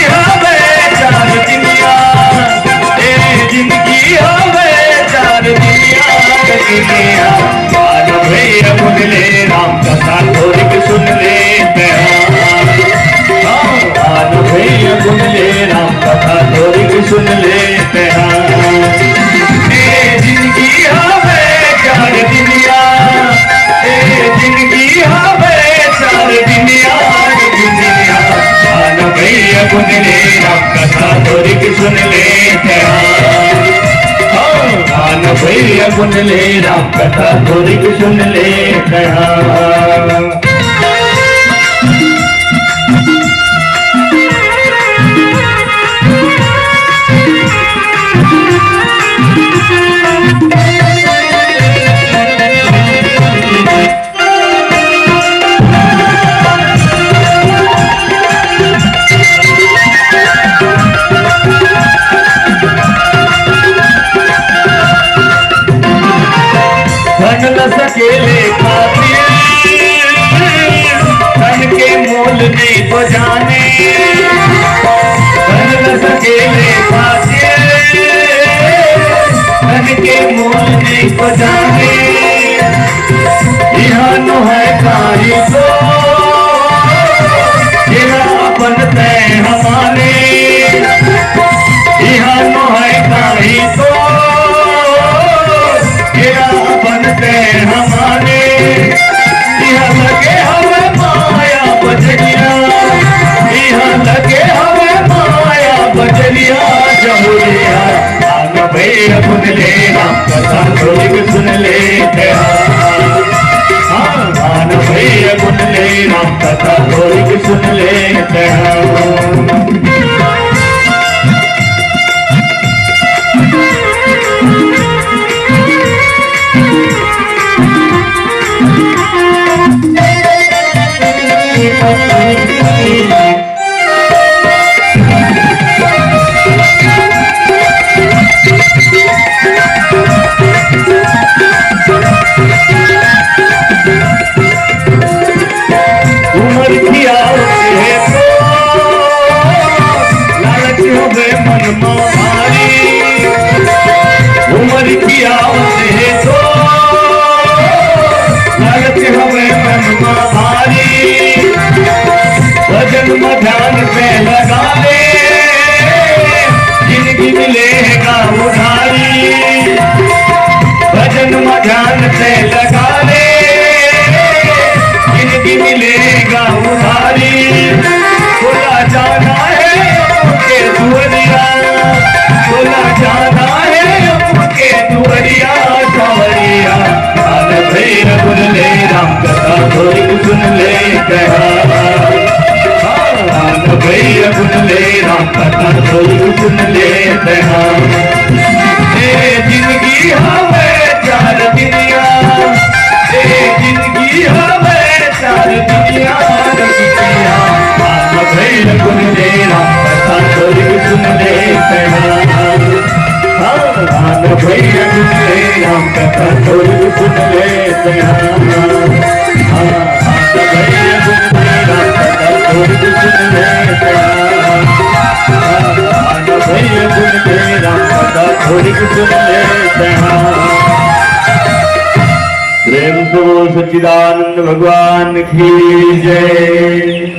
हवे चार दुनिया, जिंदगी हवे चार दुनिया। मान भैया सुन ले राम कथा थोड़ी सुन ले, मान भैया सुन ले राम कथा थोड़ी सुन ले। जिंदगी हवे चार दुनिया, जिंदगी हवे चार दुनिया। मान भैया सुन ले राम कथा थोड़ी सुन ले, मान भैया सुन ले राम कथा थोड़ी सुन ले। धन न सकेले खातिर, धन के मोल नहीं तो जाने। धन न सकेले खातिर, धन के मोल नहीं तो जाने। यह नो है काही तो यह अपन तय हमारे। यह नो है काही तो हमारे। यह लगे हमें माया बजरिया, यह लगे हमें माया बजरिया जमुरिया। मान भैया सुन ले राम कथा थोड़ी सुन ले, मान भैया सुन ले राम कथा थोड़ी सुन ले। उम्र की आवत है तो लालच हो गए मन मारी। उम्र की आवत है तो लालच हो गए मन मारी। भजन में ध्यान पे लगा ले, जिंदगी मिलेगा उधारी। भजन में ध्यान पे लगा ले, जिंदगी मिलेगा उधारी। बोला जाना है उनके दुआरिया, बोला जाना है उनके दुआरिया कंवरिया। मान भैया सुन ले राम कथा थोड़ी सुन ले, मान भैया सुन ले राम कथा थोड़ी सुन ले। जिंदगी हवे चार दुनिया, जिंदगी हवे चार दुनिया। मान भैया सुन ले राम कथा थोड़ी सुन ले, मान भैया सुन ले राम कथा थोड़ी सुन ले। भैया सुन ले राम कथा थोड़ी सुन ले, भैया सुन ले राम कथा थोड़ी सुन ले। प्रेम से बोल सच्चिदानंद भगवान की जय।